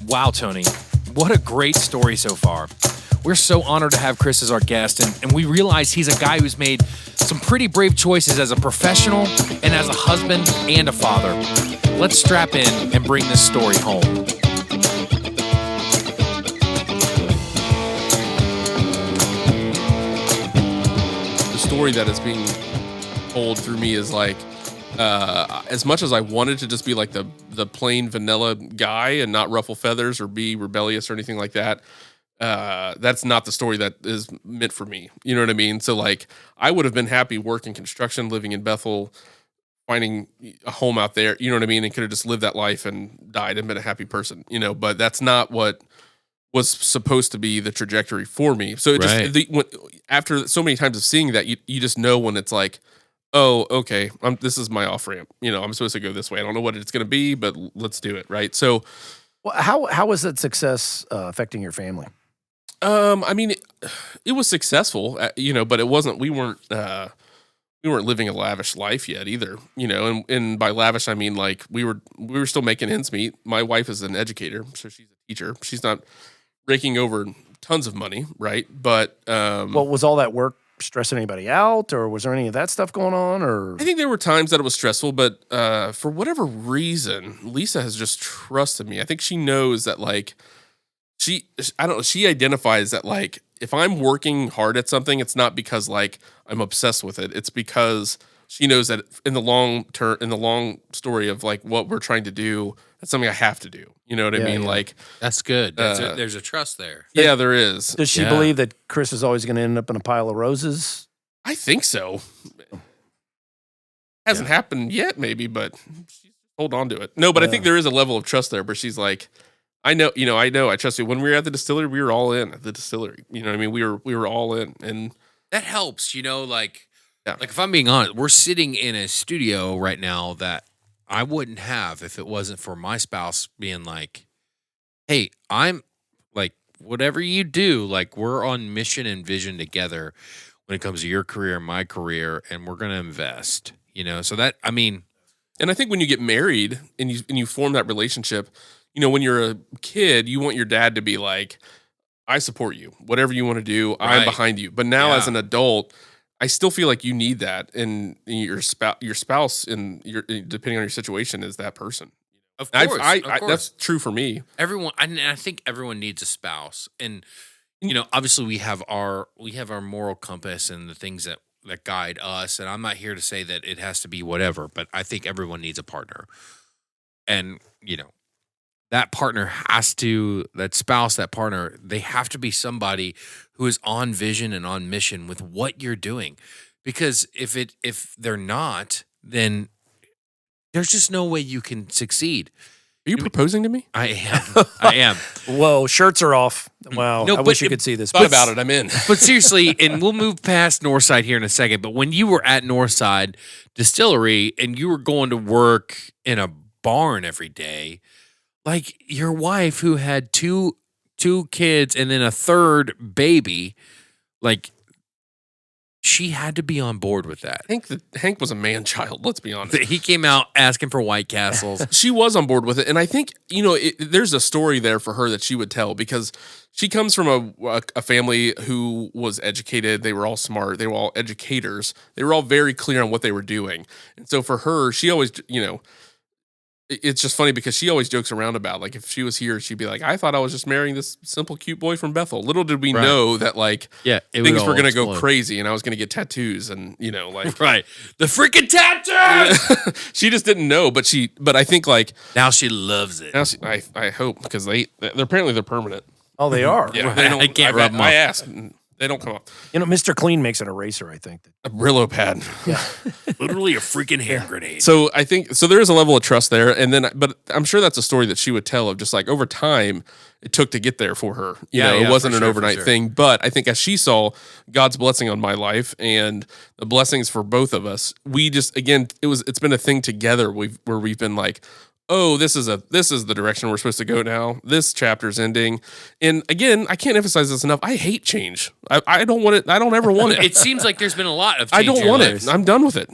Wow, Tony, what a great story so far. We're so honored to have Chris as our guest, and we realize he's a guy who's made some pretty brave choices as a professional and as a husband and a father. Let's strap in and bring this story home. The story that is being told through me is like, as much as I wanted to just be like the plain vanilla guy and not ruffle feathers or be rebellious or anything like that, that's not the story that is meant for me. You know what I mean? So like, I would have been happy working construction, living in Bethel, finding a home out there, you know what I mean? And could have just lived that life and died and been a happy person, you know, but that's not what was supposed to be the trajectory for me. So it just, after so many times of seeing that, you just know when it's like, oh, okay, this is my off ramp. You know, I'm supposed to go this way. I don't know what it's going to be, but let's do it. Right. So, well, how was that success affecting your family? I mean, it was successful, you know, but it wasn't. We weren't living a lavish life yet either. You know, and by lavish I mean like we were still making ends meet. My wife is an educator, so she's a teacher. She's not raking over tons of money, right? But well, was all that work stressing anybody out, or was there any of that stuff going on? Or I think there were times that it was stressful, but for whatever reason, Lisa has just trusted me. I think she knows that like she identifies that like if I'm working hard at something, it's not because like I'm obsessed with it. It's because she knows that in the long story of like what we're trying to do, that's something I have to do. You know what I mean? Yeah. Like that's good. There's a trust there. Yeah, there is. Does she believe that Chris is always going to end up in a pile of roses? I think so. Hasn't happened yet, maybe, but hold on to it. No, but I think there is a level of trust there where she's like, I know, I trust you. When we were at the distillery, we were all in at the distillery. You know what I mean? We were all in, and that helps. You know, like if I'm being honest, we're sitting in a studio right now that I wouldn't have if it wasn't for my spouse being like, hey, I'm like, whatever you do, like we're on mission and vision together when it comes to your career and my career, and we're going to invest, you know? So that, I mean, and I think when you get married and you form that relationship, you know, when you're a kid, you want your dad to be like, I support you, whatever you want to do, I'm behind you. But now as an adult, I still feel like you need that, and your spouse, and depending on your situation, is that person. Of course, that's true for me. Everyone, I think everyone needs a spouse, and you know, obviously we have our moral compass and the things that guide us. And I'm not here to say that it has to be whatever, but I think everyone needs a partner, and you know, that partner that partner, they have to be somebody who is on vision and on mission with what you're doing. Because if they're not, then there's just no way you can succeed. Are you proposing to me? I am. Whoa, shirts are off. Wow, I wish you could see this. Thought about it, I'm in. But seriously, and we'll move past Northside here in a second, but when you were at Northside Distillery and you were going to work in a barn every day, like your wife who had two kids and then a third baby, like she had to be on board with that. Hank was a man-child, let's be honest. He came out asking for White Castles. She was on board with it, and I think, you know, there's a story there for her that she would tell, because she comes from a family who was educated. They were all smart. They were all educators. They were all very clear on what they were doing. And so for her, she always, you know, it's just funny because she always jokes around about, like, if she was here, she'd be like, I thought I was just marrying this simple, cute boy from Bethel. Little did we know that, like, things were going to go crazy and I was going to get tattoos and, you know, like. Right. The freaking tattoos! She just didn't know, but I think, like. Now she loves it. Now I hope, because they're apparently permanent. Oh, they are? Yeah. Right. I can't rub them off. I asked. They don't come up. You know, Mr. Clean makes an eraser, I think. A Brillo pad. Yeah. Literally a freaking hand grenade. So I think, there is a level of trust there. And then, but I'm sure that's a story that she would tell of just like over time it took to get there for her. You know, it wasn't an overnight thing. But I think as she saw God's blessing on my life and the blessings for both of us, we just, again, it's been a thing together where we've been like, oh, this is the direction we're supposed to go now. This chapter's ending. And again, I can't emphasize this enough. I hate change. I don't want it. I don't ever want it. It seems like there's been a lot of I change. don't want it. I'm done with it.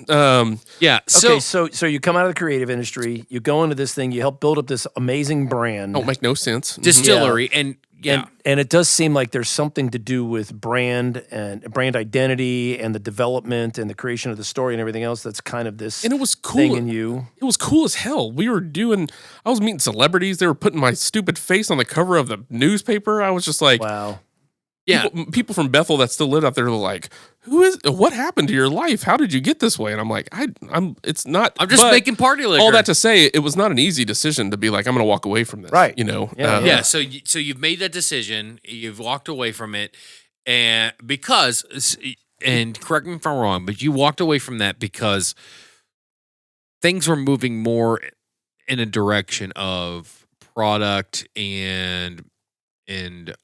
Yeah. Okay, so you come out of the creative industry, you go into this thing, you help build up this amazing brand. Don't make no sense. distillery and And it does seem like there's something to do with brand and brand identity and the development and the creation of the story and everything else that's kind of this And it was cool. thing in you. It was cool as hell. I was meeting celebrities. They were putting my stupid face on the cover of the newspaper. I was just like, Wow. yeah. People from Bethel that still live out there are like, what happened to your life? How did you get this way? And I'm like, it's not. I'm just but making party liquor. all that to say, it was not an easy decision to be like, I'm going to walk away from this. Right. You know? Yeah. So you've made that decision. You've walked away from it, and correct me if I'm wrong, but you walked away from that because things were moving more in a direction of product and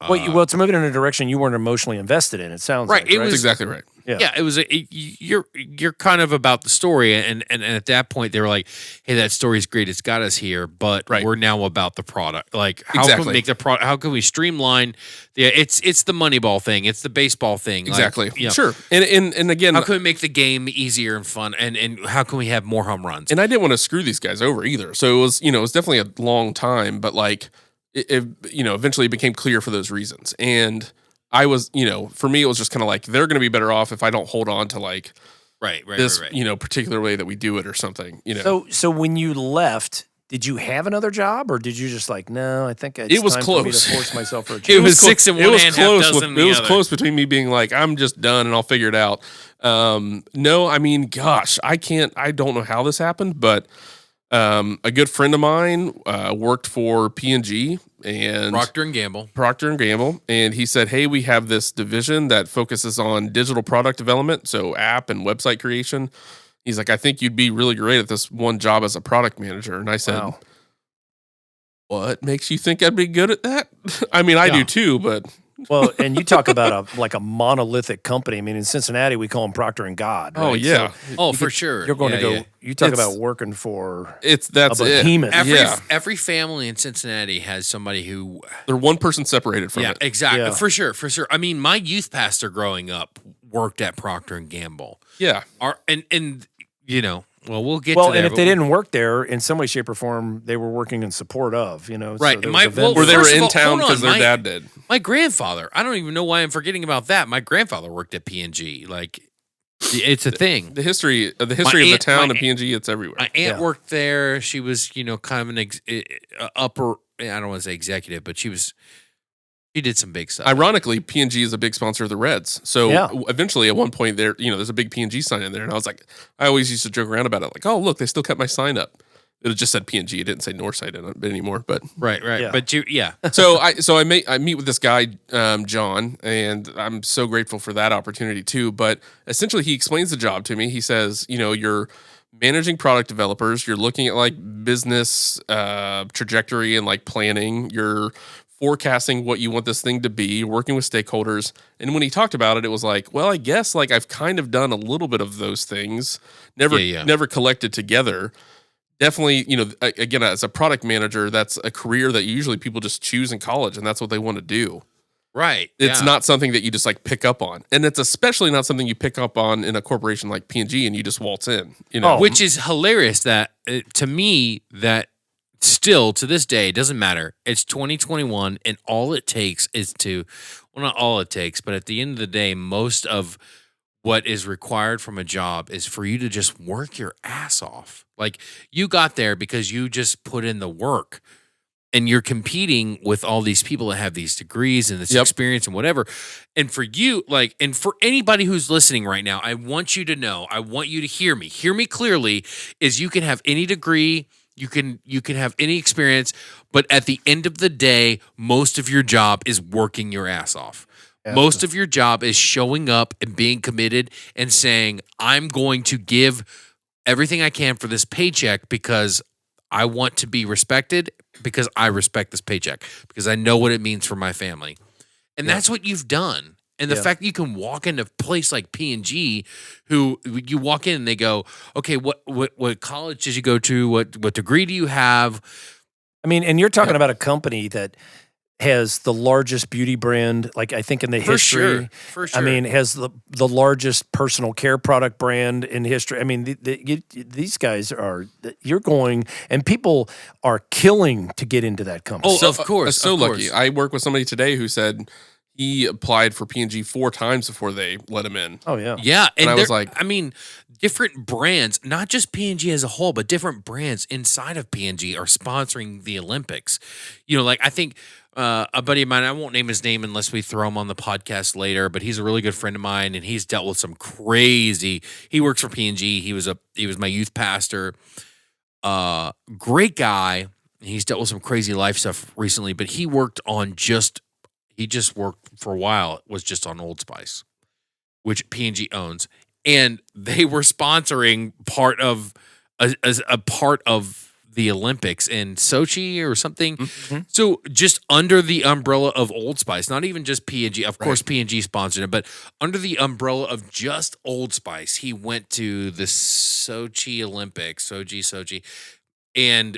Well, it's moving in a direction you weren't emotionally invested in. It sounds Right, like, it right? That's was- exactly right. Yeah. it was you're kind of about the story, and at that point they were like, hey, that story's great, it's got us here, but Right. we're now about the product. Like, how can we Exactly. make the product? How can we streamline? Yeah, it's the Moneyball thing, it's the baseball thing, like, Exactly. you know, Sure. And again, How can we make the game easier and fun, and how can we have more home runs? and I didn't want to screw these guys over either. So it was definitely a long time, but like, it eventually became clear for those reasons. And I was, for me, it was just kind of like, they're going to be better off if I don't hold on to like right. this, particular way that we do it or something, So when you left, did you have another job, or did you just like, no, I think it's It was time for me to close. force myself for a It change? was 6 in one it was hand, close half dozen in it the was other. close between me being like, I'm just done and I'll figure it out. No, I mean, gosh, I don't know how this happened, but a good friend of mine worked for P&G and Procter and Gamble, and he said, hey, we have this division that focuses on digital product development, so app and website creation. He's like, I think you'd be really great at this one job as a product manager. And I said, Wow. what makes you think I'd be good at that? I mean, I do too, but Well, and you talk about a monolithic company. I mean, in Cincinnati, we call them Procter and God. oh right? yeah, So For sure. you're going to go. Yeah. You talk It's- about working for that's a it. behemoth. Every family in Cincinnati has somebody who They're one person separated from it. exactly. Yeah. For sure. I mean, my youth pastor growing up worked at Procter and Gamble. Yeah, We'll get Well, to that. and if but they didn't work there in some way, shape, or form, they were working in support of. Right, So there and was events- or they First were of in all, town hold on, because their my- dad did. my grandfather, I don't even know why I'm forgetting about that. My grandfather worked at P&G. Like, it's a thing. The history of the aunt- town my of P&G, it's everywhere. My aunt Yeah. worked there. She was, kind of an upper, I don't want to say executive, but she did some big stuff. Ironically, P&G is a big sponsor of the Reds. So Yeah. eventually, at one point, there's a big P&G sign in there, and I was like, I always used to joke around about it, like, oh look, they still kept my sign up. It just said P&G. It didn't say Northside in it anymore. But Right. Yeah. But so I meet with this guy, John, and I'm so grateful for that opportunity too. But essentially, he explains the job to me. He says, you're managing product developers. You're looking at like business trajectory and like planning. You're forecasting what you want this thing to be, working with stakeholders. And when he talked about it, it was like, well, I guess like I've kind of done a little bit of those things, never collected together. Definitely, again, as a product manager, that's a career that usually people just choose in college, and that's what they want to do. right. It's not something that you just like pick up on, and it's especially not something you pick up on in a corporation like P&G and you just waltz in. Oh, Which is hilarious that to me, that still to this day, it doesn't matter. It's 2021, and all it takes is not all it takes, but at the end of the day, most of what is required from a job is for you to just work your ass off. Like, you got there because you just put in the work, and you're competing with all these people that have these degrees and this experience and whatever. And for you, and for anybody who's listening right now, I want you to know, I want you to hear me clearly, is you can have any degree, you can have any experience, but at the end of the day, most of your job is working your ass off. Most of your job is showing up and being committed and saying, I'm going to give everything I can for this paycheck because I want to be respected, because I respect this paycheck, because I know what it means for my family. And that's what you've done. And the Yeah. fact that you can walk into a place like P&G, who you walk in and they go, okay, what college did you go to? What degree do you have? I mean, and you're talking about a company that has the largest beauty brand, like I think in the history. For sure. I mean, has the largest personal care product brand in history. I mean, these guys are, you're going, and people are killing to get into that company. Oh, of course. So of lucky. course. I work with somebody today who said he applied for P&G 4 times before they let him in. Oh, yeah. Yeah, and I was like, I mean, different brands, not just P&G as a whole, but different brands inside of P&G are sponsoring the Olympics. You know, like I think a buddy of mine, I won't name his name unless we throw him on the podcast later, but he's a really good friend of mine, and he's dealt with some crazy. He works for P&G. He was my youth pastor. Great guy. He's dealt with some crazy life stuff recently, but he worked for a while. Was just on Old Spice, which P&G owns, and they were sponsoring part of a part of the Olympics in Sochi or something. Mm-hmm. So just under the umbrella of Old Spice, not even just P&G. Of course, P&G sponsored it, but under the umbrella of just Old Spice, he went to the Sochi Olympics, Sochi, and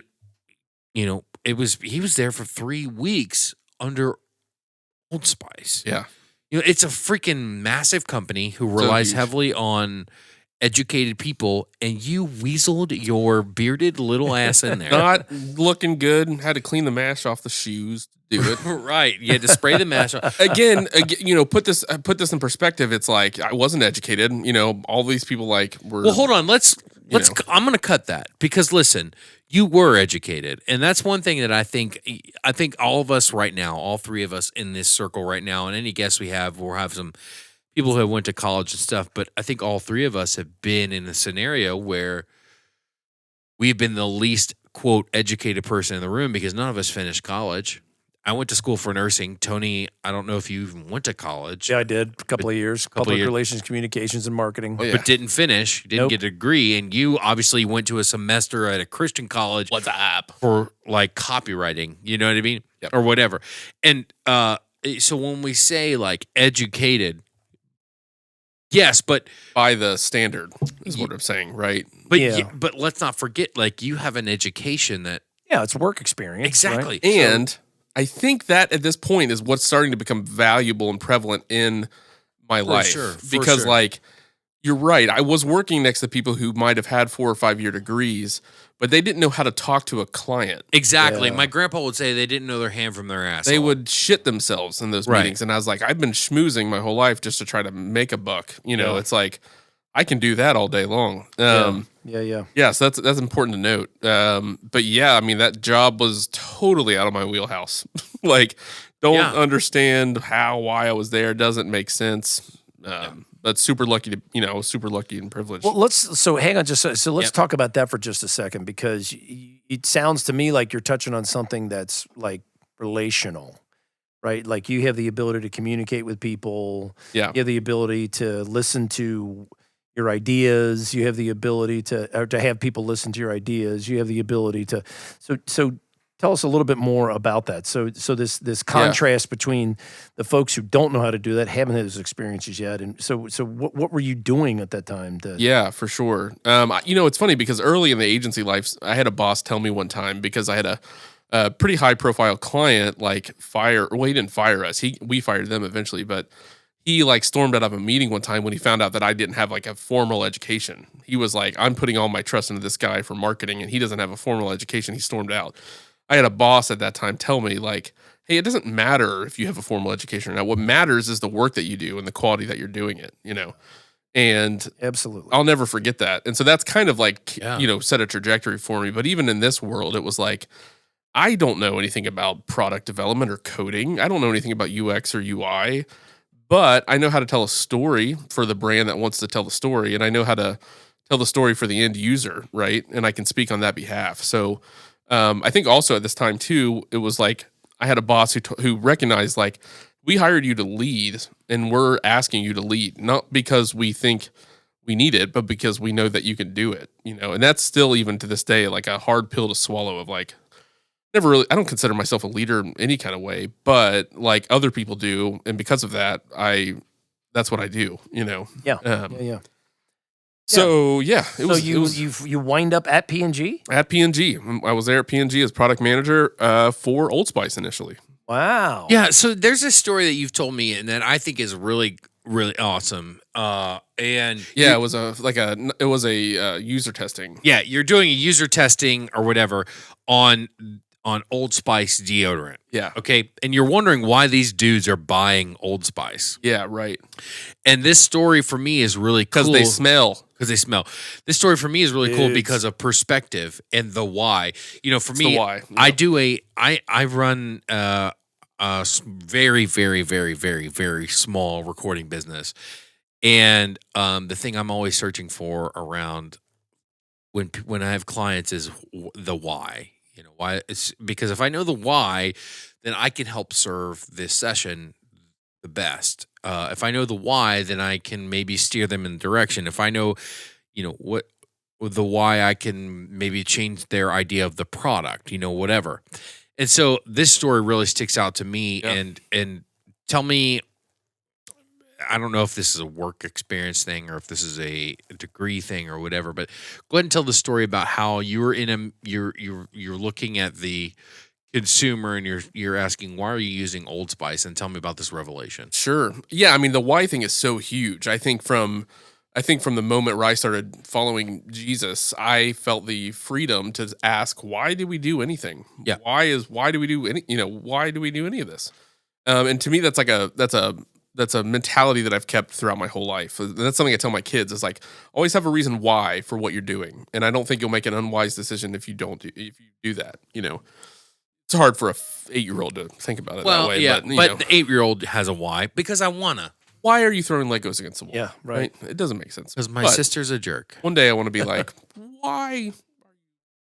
you know he was there for 3 weeks under Old Spice. yeah. You know, it's a freaking massive company who relies huge. heavily on educated people, and you weaseled your bearded little ass in there. Not looking good. Had to clean the mash off the shoes to do it. Right. You had to spray the mask off. Again, you know, put this in perspective. It's like I wasn't educated. You know, all these people like were. Well, hold on. Let's. know. I'm going to cut that because listen, you were educated, and that's one thing that I think all of us right now, all three of us in this circle right now, and any guests we have, we'll have some people who have went to college and stuff. But I think all three of us have been in a scenario where we've been the least quote educated person in the room because none of us finished college. I went to school for nursing. Tony, I don't know if you even went to college. Yeah, I did. A couple of years. Public years. relations, communications, and marketing. Oh, yeah. But didn't finish. Didn't Nope. get a degree. And you obviously went to a semester at a Christian college. What's up? For like copywriting. You know what I mean? Yep. Or whatever. And so when we say like educated, yes, but By the standard is what I'm saying, right? Yeah. but let's not forget, like you have an education that Yeah, it's work experience. exactly. And I think that at this point is what's starting to become valuable and prevalent in my life. sure, for Because sure. like you're right. I was working next to people who might have had 4 or 5 year degrees, but they didn't know how to talk to a client. Exactly. Yeah. My grandpa would say they didn't know their hand from their ass. They would shit themselves in those Right. meetings. And I was like, I've been schmoozing my whole life just to try to make a buck. You know, Yeah. it's like I can do that all day long. Yeah. Yeah, so that's important to note. But yeah, I mean that job was totally out of my wheelhouse. Like, don't Yeah. understand why I was there. Doesn't make sense. But super lucky and privileged. Well, so hang on just so let's Yep. talk about that for just a second because it sounds to me like you're touching on something that's like relational, right? Like you have the ability to communicate with people. Yeah. You have the ability to listen to your ideas. You have the ability to have people listen to your ideas. You have the ability to so tell us a little bit more about that. So this contrast between the folks who don't know how to do that, haven't had those experiences yet, and so what were you doing at that time? Yeah, for sure. You know, it's funny because early in the agency life, I had a boss tell me one time because I had a pretty high profile client he didn't fire us. We fired them eventually, but he like stormed out of a meeting one time when he found out that I didn't have like a formal education. He was like, I'm putting all my trust into this guy for marketing and he doesn't have a formal education. He stormed out. I had a boss at that time tell me like, hey, it doesn't matter if you have a formal education or not. What matters is the work that you do and the quality that you're doing it, you know? And Absolutely. I'll never forget that. And so that's kind of like, Yeah. you know, set a trajectory for me. But even in this world, it was like, I don't know anything about product development or coding. I don't know anything about UX or UI, but I know how to tell a story for the brand that wants to tell the story. And I know how to tell the story for the end user, right? And I can speak on that behalf. So I think also at this time too, it was like I had a boss who recognized like, we hired you to lead and we're asking you to lead, not because we think we need it, but because we know that you can do it, you know? And that's still even to this day, like a hard pill to swallow of like, I don't consider myself a leader in any kind of way, but like other people do. And because of that, I that's what I do, Yeah. Um, Yeah. So it So was, you wind up at P&G? at P&G. I was there at P&G as product manager for Old Spice initially. Wow. Yeah, so there's a story that you've told me, and that I think is really, really awesome. And Yeah, it was a user testing. yeah, you're doing a user testing or whatever on Old Spice deodorant. Yeah. Okay, and you're wondering why these dudes are buying Old Spice. Yeah, right. And this story for me is really cool Because they smell. Because they smell. This story for me is really cool Dudes. because of perspective and the why. For It's me, the why. I run a very, very, very, very, very small recording business, and the thing I'm always searching for around when I have clients is the why. Why? It's because if I know the why, then I can help serve this session the best. If I know the why, then I can maybe steer them in the direction. If I know, what the why, I can maybe change their idea of the product, whatever. And so this story really sticks out to me. Yeah. And tell me, I don't know if this is a work experience thing or if this is a degree thing or whatever, but go ahead and tell the story about how you're you're looking at the consumer and you're asking, why are you using Old Spice, and tell me about this revelation. Sure. Yeah, I mean, the why thing is so huge. I think from the moment where I started following Jesus, I felt the freedom to ask, why did we do anything? Yeah. Why do we do any of this? And to me, that's a mentality that I've kept throughout my whole life. And that's something I tell my kids is like, always have a reason why for what you're doing. And I don't think you'll make an unwise decision if you do that. It's hard for a 8-year-old to think about it that way. Yeah, but the 8-year-old has a why, because I wanna. why are you throwing Legos against the wall? Yeah, right. It doesn't make sense. Because my But sister's a jerk. one day I want to be like, why are you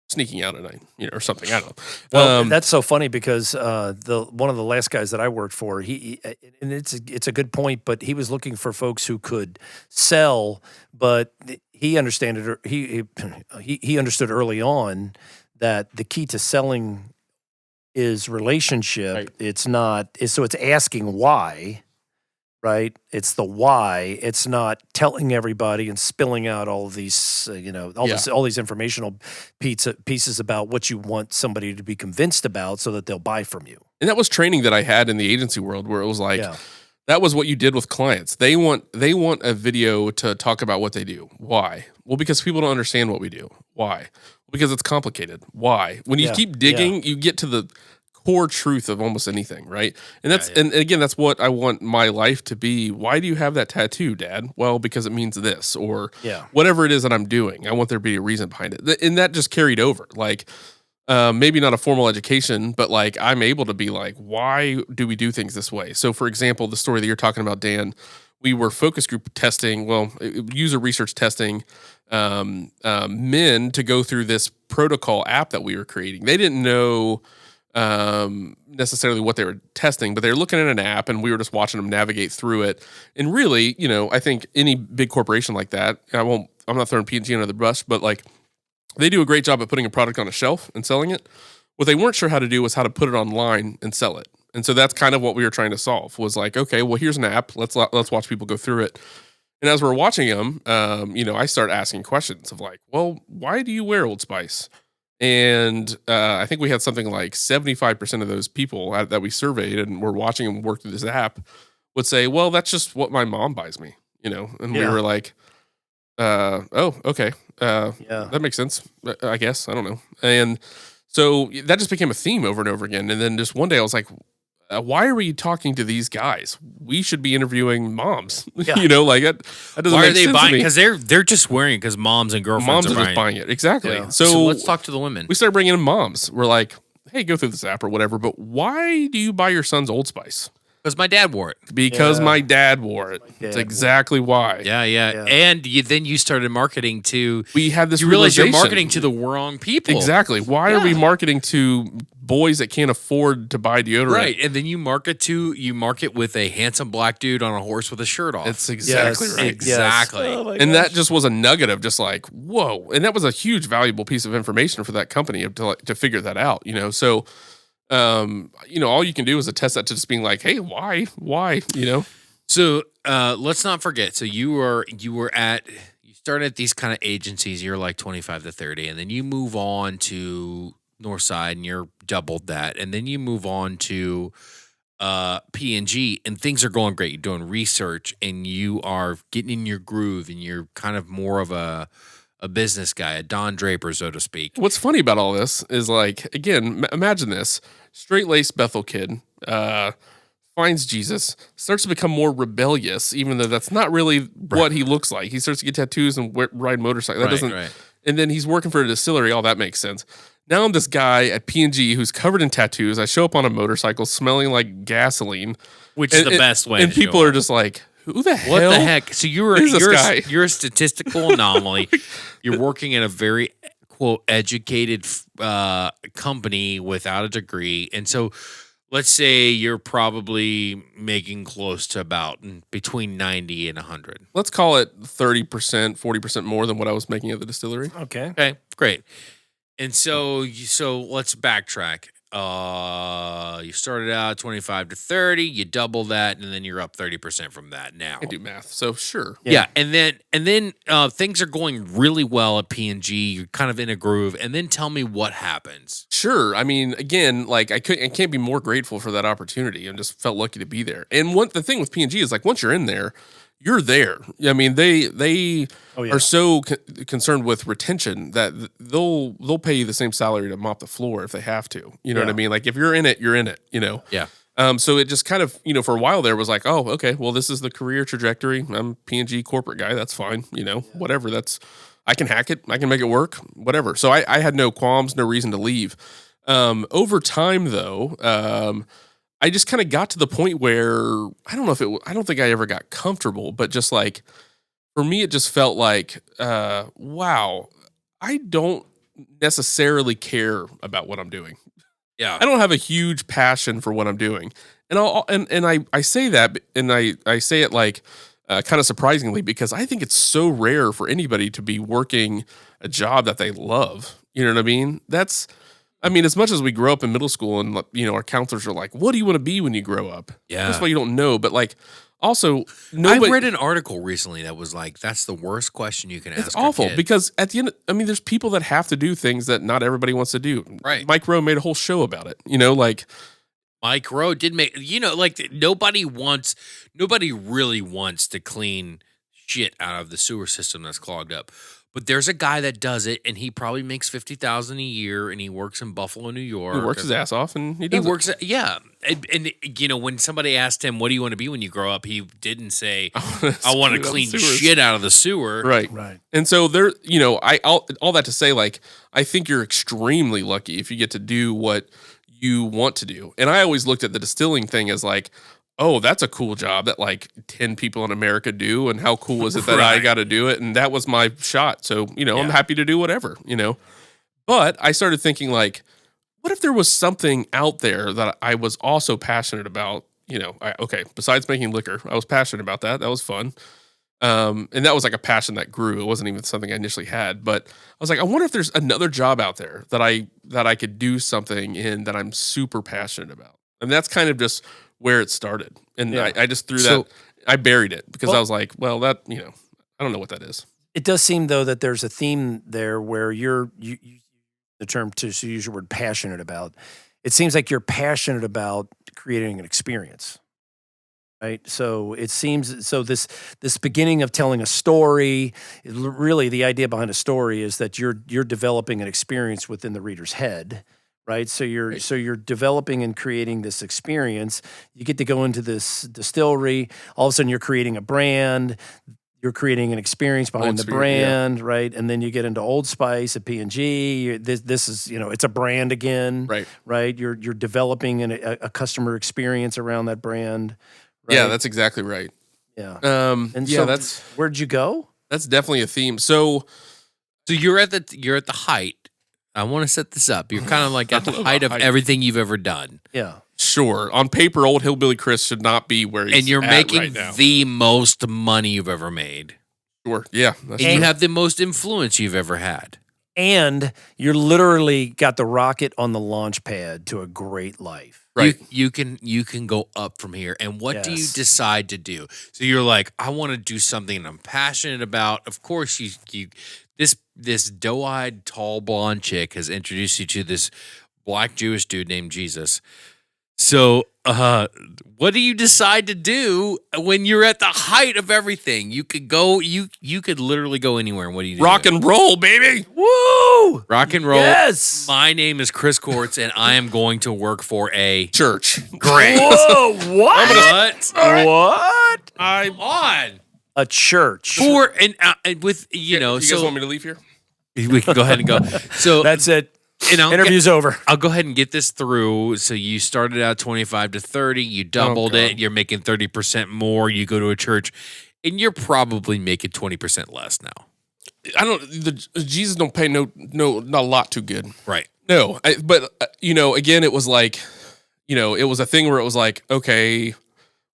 sneaking out at night? Or something. I don't know. Well, that's so funny because one of the last guys that I worked for, he and it's a good point, but he was looking for folks who could sell, but he understood he understood early on that the key to selling is relationship. Right. It's asking why. Right, it's the why. It's not telling everybody and spilling out all of these, all these informational pieces about what you want somebody to be convinced about, so that they'll buy from you. And that was training that I had in the agency world, where it was like, that was what you did with clients. They want a video to talk about what they do. Why? Well, because people don't understand what we do. Why? Well, because it's complicated. Why? When you keep digging, you get to the core truth of almost anything, right? And and again, that's what I want my life to be. Why do you have that tattoo, Dad? Well, because it means this, or whatever it is that I'm doing. I want there to be a reason behind it, and that just carried over. Like, maybe not a formal education, but like I'm able to be like, why do we do things this way? So, for example, the story that you're talking about, Dan, we were focus group testing, user research testing men to go through this protocol app that we were creating. They didn't know necessarily what they were testing, but they were looking at an app, and we were just watching them navigate through it. And really, I think any big corporation like that, I'm not throwing P&G under the bus, but like they do a great job of putting a product on a shelf and selling it. What they weren't sure how to do was how to put it online and sell it. And so that's kind of what we were trying to solve, was like, okay, well, here's an app. Let's watch people go through it. And as we're watching them, I start asking questions of like, well, why do you wear Old Spice? And I think we had something like 75% of those people that we surveyed and were watching them work through this app would say, well, that's just what my mom buys me, And we were like, oh, okay. That makes sense, I guess. I don't know. And so that just became a theme over and over again. And then just one day I was like, why are we talking to these guys? We should be interviewing moms. Yeah. That doesn't Why make are they sense buying? to me. Because they're just wearing it because moms and girlfriends Moms are just buying buying it. Exactly. Yeah. So let's talk to the women. we started bringing in moms. We're like, hey, go through this app or whatever, but why do you buy your son's Old Spice? Because my dad wore it. Because my dad wore it. That's wore exactly why. Yeah. And then you started marketing to. We had this You realize you're realization. marketing to the wrong people. Exactly. Why are we marketing to boys that can't afford to buy deodorant? Right, and then you market with a handsome black dude on a horse with a shirt off. It's exactly right. Exactly. Oh my And gosh. that just was a nugget of just like, whoa. And that was a huge valuable piece of information for that company to figure that out, So, all you can do is attest that to just being like, hey, why, So let's not forget. So you started at these kind of agencies. You're like 25 to 30, and then you move on to Northside, and you're doubled that, and then you move on to P&G, and things are going great. You're doing research, and you are getting in your groove, and you're kind of more of a business guy, a Don Draper, so to speak. What's funny about all this is like, again, imagine this: straight-laced Bethel kid finds Jesus, starts to become more rebellious, even though that's not really what he looks like. He starts to get tattoos and ride motorcycles. That doesn't. Right. And then he's working for a distillery. All that makes sense. Now I'm this guy at P&G who's covered in tattoos. I show up on a motorcycle smelling like gasoline, Which is the best way. And to people show are up. just like, "Who the hell? What the heck?" So you're is this guy? you're a statistical anomaly. You're working in a very quote educated company without a degree, and so let's say you're probably making close to about between 90 and 100. Let's call it 30%, 40% more than what I was making at the distillery. Okay. Okay, great. And so let's backtrack. You started out 25 to 30, you double that, and then you're up 30% from that now. I do math, so sure. Yeah, and then things are going really well at P&G. You're kind of in a groove, and then tell me what happens. Sure. I mean, again, like I can't be more grateful for that opportunity. I just felt lucky to be there. And the thing with P&G is like once you're in there, you're there. I mean, they are so concerned with retention that they'll pay you the same salary to mop the floor if they have to. You know what I mean? Like if you're in it, you're in it. You know. Yeah. So it just kind of, for a while there was like, oh, okay, well, this is the career trajectory. I'm P&G corporate guy. That's fine. Whatever. I can hack it. I can make it work. Whatever. So I had no qualms, no reason to leave. Over time, though, I just kind of got to the point where I don't think I ever got comfortable, but just like for me, it just felt like, wow, I don't necessarily care about what I'm doing. Yeah. I don't have a huge passion for what I'm doing. And I say that, and I say it like kind of surprisingly because I think it's so rare for anybody to be working a job that they love. You know what I mean? As much as we grow up in middle school and, our counselors are like, what do you want to be when you grow up? Yeah. That's why you don't know. But like, also, I read an article recently that was like, that's the worst question you can ask. It's awful a kid. because at the end, there's people that have to do things that not everybody wants to do. Right. Mike Rowe made a whole show about it, Mike Rowe did make, nobody really wants to clean shit out of the sewer system that's clogged up. But there's a guy that does it, and he probably makes $50,000 a year, and he works in Buffalo, New York. He works his ass off, and he does it. Yeah. And when somebody asked him, what do you want to be when you grow up? He didn't say, I want to clean shit out of the sewer. Right. And so there, all that to say, like, I think you're extremely lucky if you get to do what you want to do. And I always looked at the distilling thing as like, oh, that's a cool job that like 10 people in America do. And how cool is it that I got to do it? And that was my shot. So, I'm happy to do whatever, But I started thinking like, what if there was something out there that I was also passionate about? Besides making liquor, I was passionate about that. That was fun. And that was like a passion that grew. It wasn't even something I initially had, but I was like, I wonder if there's another job out there that I could do something in that I'm super passionate about. And that's kind of just where it started. And I just threw that, I buried it because I was like, well, that, I don't know what that is. It does seem though that there's a theme there where you the term to use your word passionate about. It seems like you're passionate about creating an experience. Right. So it seems this beginning of telling a story, really the idea behind a story is that you're developing an experience within the reader's head. Right. So you're developing and creating this experience. You get to go into this distillery. All of a sudden you're creating a brand. You're creating an experience behind the brand. Yeah. Right. And then you get into Old Spice at P&G. This is, it's a brand again. Right. Right. You're developing a customer experience around that brand. Right? Yeah, that's exactly right. Yeah. And so that's where'd you go? That's definitely a theme. So you're at the height. I want to set this up. You're kind of like at the height of everything you've ever done. Yeah. Sure. On paper, old Hillbilly Chris should not be where he's at. And you're making right now. the most money you've ever made. Sure. Yeah. And you have the most influence you've ever had. and you're literally got the rocket on the launch pad to a great life. Right. You can go up from here. And what do you Yes. decide to do? So you're like, I want to do something I'm passionate about. Of course, you this doe-eyed, tall, blonde chick has introduced you to this black Jewish dude named Jesus. So, what do you decide to do when you're at the height of everything? You could go, you could literally go anywhere. What do you do? Rock and roll, baby. Woo! Rock and roll. Yes. My name is Chris Quartz, and I am going to work for a Church. great. Whoa! What? What? What? I'm on A church. for and with you know. You guys So want me to leave here? we can go ahead and go. So That's it. you know, Interview's over. I'll go ahead and get this through. So you started out 25 to 30, you doubled God. it, you're making 30% more, you go to a church, and you're probably making 20% less now. I don't. Jesus don't pay no, not a lot too good. Right. No, but you know, again, it was like, you know, it was a thing where it was like, okay,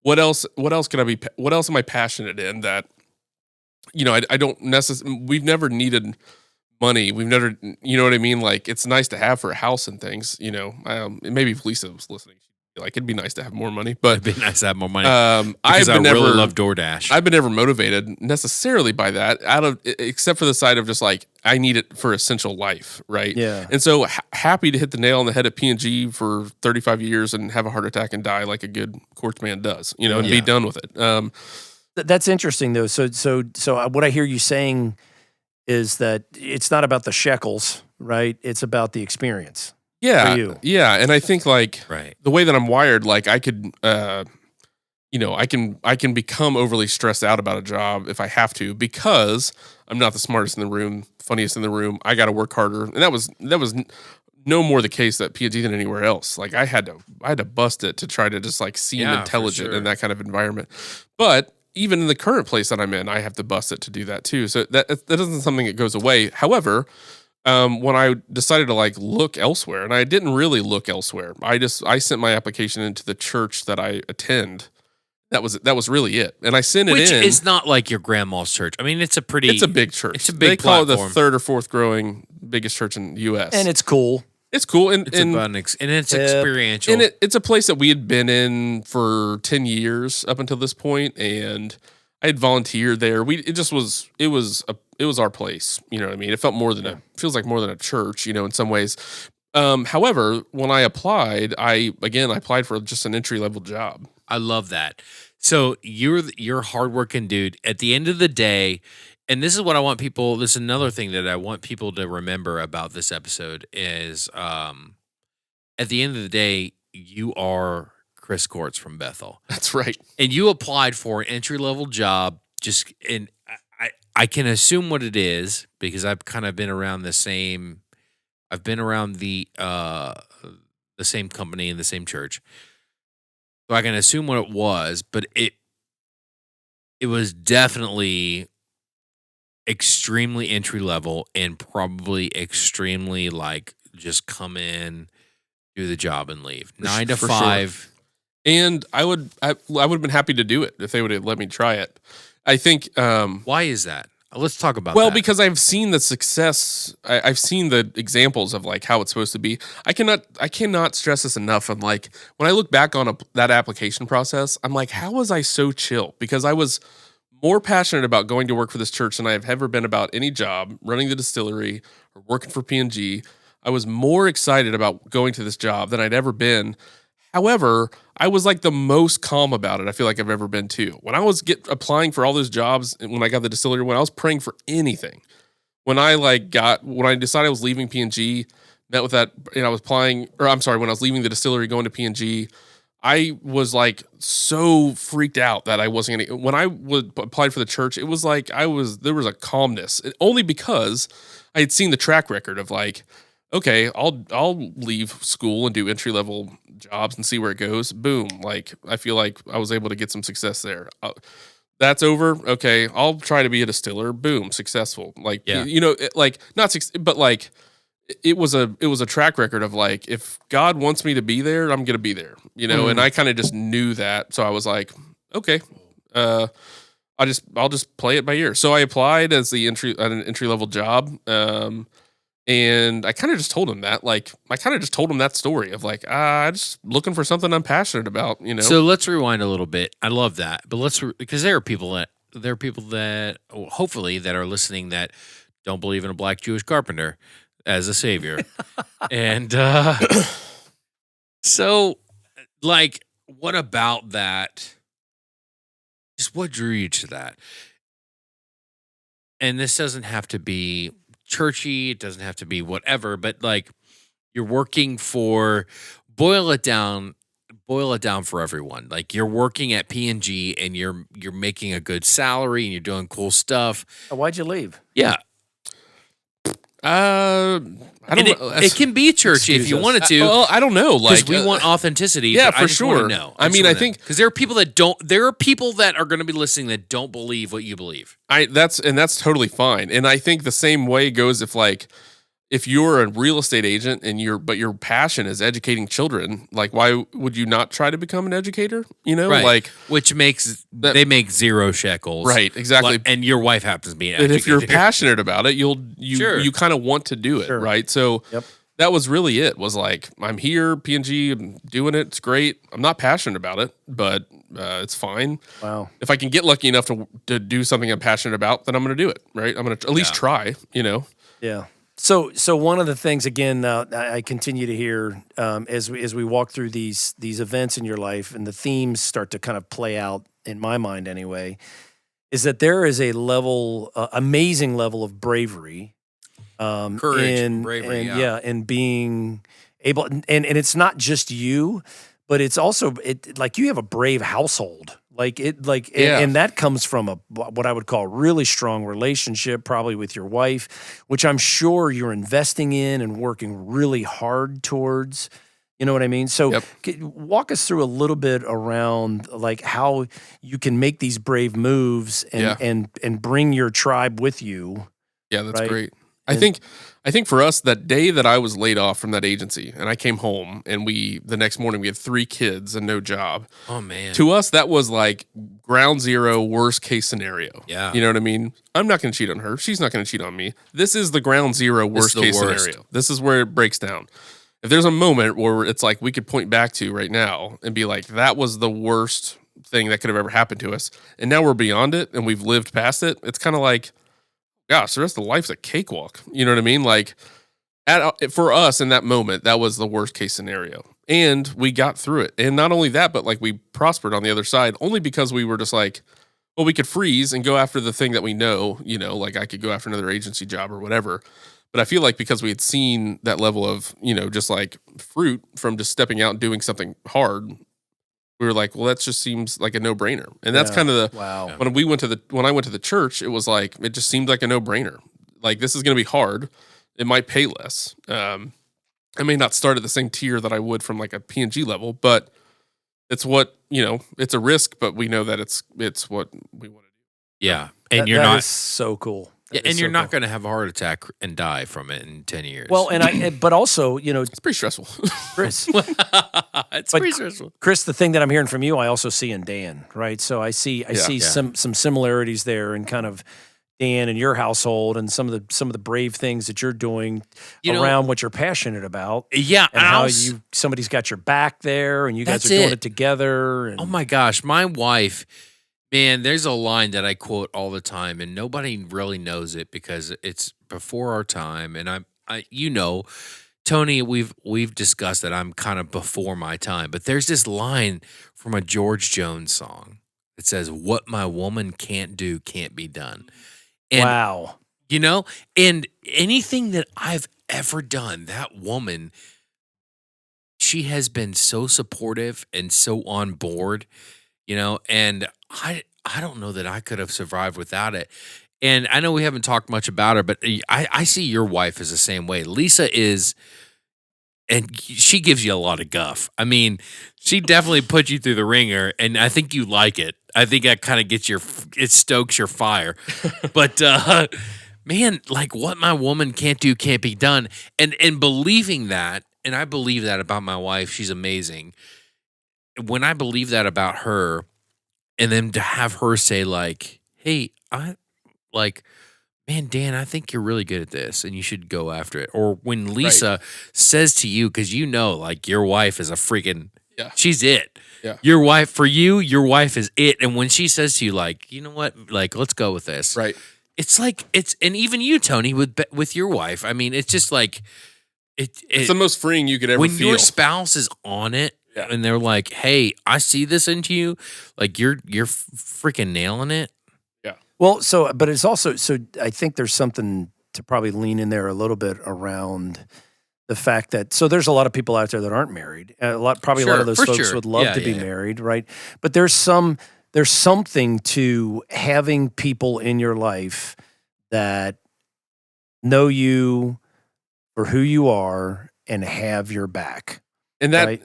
what else can I be? What else am I passionate in that? You know, I don't necessarily. We've never needed money. We've never, you know what I mean? Like, it's nice to have for a house and things. You know, maybe if Lisa was listening, she'd be like, it'd be nice to have more money. But It'd be nice to have more money. I've been really never love DoorDash. I've been never motivated necessarily by that, except for the side of just like I need it for essential life, right? Yeah. And so happy to hit the nail on the head at P&G for 35 years and have a heart attack and die like a good quartz man does, you know, and be done with it. That's interesting though. So what I hear you saying is that it's not about the shekels, right? It's about the experience. Yeah, For you. yeah, and I think like Right. the way that I'm wired, like I could, you know, I can become overly stressed out about a job if I have to because I'm not the smartest in the room, funniest in the room. I got to work harder, and that was no more the case at P&G than anywhere else. Like I had to bust it to try to just like seem Yeah, for intelligent sure. in that kind of environment, but. Even in the current place that I'm in, I have to bust it to do that too. So that isn't something that goes away. However, when I decided to like look elsewhere, and I didn't really look elsewhere, I sent my application into the church that I attend. That was really it, and I sent Which it in. is not like your grandma's church. I mean, it's a pretty. It's a big church. It's a big They call it the platform. third or fourth growing biggest church in the U.S. And it's cool. it's cool, and It's about and it's experiential. and it's a place that we had been in for 10 years up until this point, and I had volunteered there. It was our place. You know what I mean? It felt feels like more than a church, you know, in some ways. However, when I applied, I applied for just an entry level job. I love that. So you're a hardworking dude. At the end of the day, and this is what I want people. This is another thing that I want people to remember about this episode is, at the end of the day, you are Chris Quartz from Bethel, That's right. and you applied for an entry level job. I can assume what it is because I've kind of been around the same. I've been around the same company and the same church. So I can assume what it was, but it was definitely extremely entry level and probably extremely like just come in, do the job and leave. 9 to for 5. Sure. And I would have been happy to do it if they would have let me try it. I think Why is that? Let's talk about well, that. because I've seen the success. I've seen the examples of like how it's supposed to be. I cannot stress this enough. I'm like, when I look back on that application process, I'm like, how was I so chill? Because I was more passionate about going to work for this church than I have ever been about any job, running the distillery or working for P&G. I was more excited about going to this job than I'd ever been. However, I was like the most calm about it I feel like I've ever been too. When I was applying for all those jobs, and when I got the distillery, when I was praying for anything, when I decided I was leaving P&G, met with that, and I was applying, or I'm sorry, when I was leaving the distillery going to P&G, I was like so freaked out that I wasn't going to, when I applied for the church, it was like there was a calmness, only because I had seen the track record of like, okay, I'll leave school and do entry level jobs and see where it goes. Boom. Like, I feel like I was able to get some success there. That's over. Okay, I'll try to be a distiller. Boom, successful. Like, Yeah. you know, but like, it was a track record of like, if God wants me to be there, I'm gonna be there. You know, and I kind of just knew that, so I was like, okay, I'll just play it by ear. So I applied as an entry level job. And I kind of just told him that. Like, I kind of just told him that story of like, I'm just looking for something I'm passionate about, you know? So let's rewind a little bit. I love that, but because there are people that hopefully that are listening that don't believe in a black Jewish carpenter as a savior, and so like, what about that? Just what drew you to that? And this doesn't have to be churchy. It doesn't have to be whatever. But like, you're working for. Boil it down for everyone. Like, you're working at P&G and you're making a good salary and you're doing cool stuff. Why'd you leave? Yeah. I don't know. It can be churchy if you wanted to. Well, I don't know. Because Like, we want authenticity. yeah, but I for just wanna sure. know. I mean, I think because there are people that don't. There are people that are going to be listening that don't believe what you believe. that's totally fine. And I think the same way goes if you're a real estate agent and your passion is educating children, like, why would you not try to become an educator? You know, Right. like, Which makes they make 0 shekels. right, exactly. Like, and your wife happens to be an And if you're educator. passionate about it, Sure. you kind of want to do it, Sure. right? So Yep. that was really it. Was like, I'm here, P&G, I'm doing it. It's great. I'm not passionate about it, but it's fine. Wow. If I can get lucky enough to do something I'm passionate about, then I'm going to do it, right? I'm going to at least try, you know? Yeah. So one of the things, again, I continue to hear as we walk through these events in your life, and the themes start to kind of play out in my mind anyway, is that there is a level, amazing level of bravery, Courage and bravery, yeah. and being able, and it's not just you, but it's also like you have a brave household. And that comes from what I would call a really strong relationship, probably with your wife, which I'm sure you're investing in and working really hard towards. You know what I mean? So Yep. Walk us through a little bit around like how you can make these brave moves and bring your tribe with you. Yeah, that's Right. great. I think for us, that day that I was laid off from that agency and I came home and the next morning we had 3 kids and no job. Oh man. To us, that was like ground zero, worst case scenario. Yeah. You know what I mean? I'm not going to cheat on her. She's not going to cheat on me. This is the ground zero, worst the case worst. scenario. This is where it breaks down. If there's a moment where it's like we could point back to right now and be like, that was the worst thing that could have ever happened to us, and now we're beyond it and we've lived past it, it's kind of like, gosh, the rest of life's a cakewalk. You know what I mean? Like, for us in that moment, that was the worst case scenario. And we got through it. And not only that, but like we prospered on the other side only because we were just like, well, we could freeze and go after the thing that we know, you know, like I could go after another agency job or whatever. But I feel like because we had seen that level of, you know, just like fruit from just stepping out and doing something hard, we were like, well, that just seems like a no-brainer. And that's kind of the, Wow. when I went to the church, it was like, it just seemed like a no-brainer. Like, this is going to be hard. It might pay less. I may not start at the same tier that I would from like a P&G level, but it's what, you know, it's a risk, but we know that it's what we want to do. Yeah. And That- you're that not is so cool. yeah, That and is you're so not cool. going to have a heart attack and die from it in 10 years. Well, but also, you know, It's pretty stressful. Chris, it's but- pretty stressful. Chris, the thing that I'm hearing from you, I also see in Dan, right? So I see Yeah. some similarities there in kind of Dan and your household and some of the brave things that you're doing around what you're passionate about. Yeah, And how somebody's got your back there and you guys That's are doing it. it together. And Oh my gosh, my wife, man, there's a line that I quote all the time, and nobody really knows it because it's before our time. And I you know, Tony, we've discussed that I'm kind of before my time, but there's this line from a George Jones song that says, "What my woman can't do can't be done." And wow. you know, and anything that I've ever done, that woman, she has been so supportive and so on board, you know, and I don't know that I could have survived without it. And I know we haven't talked much about her, but I see your wife as the same way. Lisa is, and she gives you a lot of guff. I mean, she definitely put you through the ringer, and I think you like it. I think that kind of it stokes your fire. But man, like, what my woman can't do can't be done. And believing that, and I believe that about my wife, she's amazing. When I believe that about her, and then to have her say like, "Hey, I like man, Dan, I think you're really good at this and you should go after it. Or when Lisa says to you, because you know, like your wife is a freaking, she's it. Yeah. Your wife, for you, your wife is it. And when she says to you, like, you know what, like, let's go with this. Right. It's like, and even you, Tony, with your wife, I mean, it's just like, it's the most freeing you could ever when feel. your spouse is on it and they're like, hey, I see this into you, like you're freaking nailing it. Well, but it's also, I think there's something to probably lean in there a little bit around the fact that, so there's a lot of people out there that aren't married. A lot of those folks would love to be married, right? But there's something to having people in your life that know you for who you are and have your back. And that,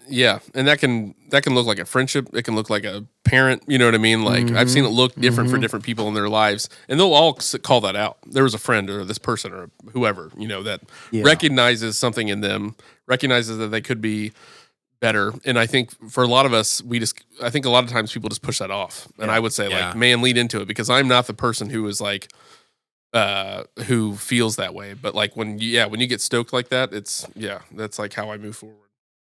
and that can look like a friendship. It can look like a parent. You know what I mean? Like I've seen it look different for different people in their lives, and they'll all call that out. There was a friend or this person or whoever, that recognizes something in them, recognizes that they could be better. And I think for a lot of us, I think a lot of times people just push that off. And I would say like, man, lean into it, because I'm not the person who is like, who feels that way. But like when you get stoked like that, that's like how I move forward.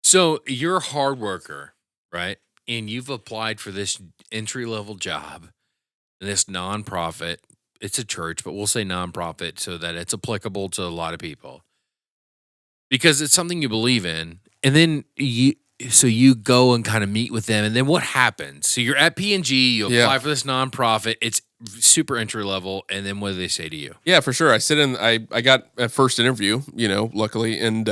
So you're a hard worker, right? And you've applied for this entry-level job, this nonprofit. It's a church, but we'll say nonprofit so that it's applicable to a lot of people. Because it's something you believe in. And then you go and kind of meet with them. And then what happens? So you're at P&G, you apply for this nonprofit. It's super entry-level. And then what do they say to you? Yeah, for sure. I got a first interview, luckily. And,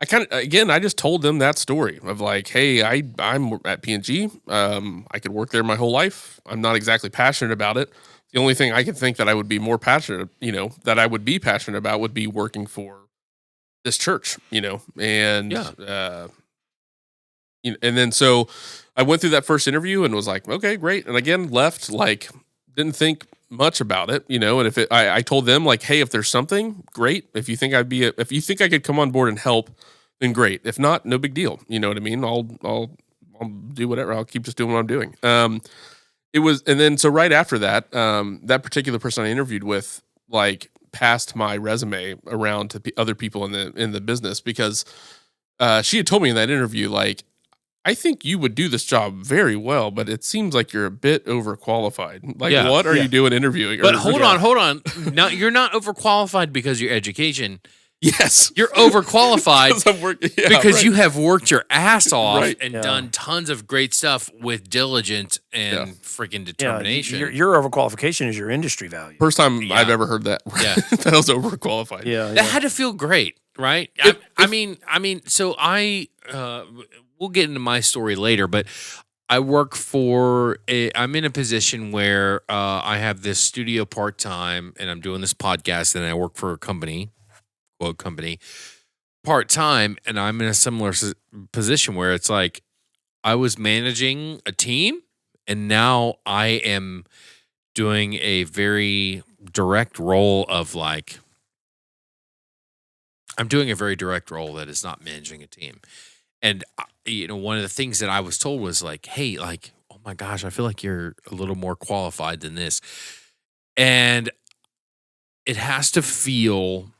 I just told them that story of like, hey, I'm at P&G. I could work there my whole life. I'm not exactly passionate about it. The only thing I could think that I would be more passionate, that I would be passionate about would be working for this church, and and then so I went through that first interview and was like, okay, great. And again, left, like, didn't think much about it, and if I told them like, hey, if there's something, great. If you think if you think I could come on board and help, then great. If not, no big deal. You know what I mean? I'll do whatever. I'll keep just doing what I'm doing. And then so right after that, that particular person I interviewed with, like, passed my resume around to other people in the business, because she had told me in that interview, like, I think you would do this job very well, but it seems like you're a bit overqualified. Like, what are you doing interviewing? But hold on. No, you're not overqualified because of your education. Yes. You're overqualified because you have worked your ass off and done tons of great stuff with diligence and freaking determination. Your overqualification is your industry value. First time I've ever heard that. Yeah. That I was overqualified. That had to feel great, right? I mean, so we'll get into my story later, but I work I'm in a position where I have this studio part-time and I'm doing this podcast, and I work for a company part-time, and I'm in a similar position where it's like I was managing a team, and now I am doing a very direct role of like, I'm doing a very direct role that is not managing a team. And one of the things that I was told was like, hey, like, oh my gosh, I feel like you're a little more qualified than this. And it has to feel,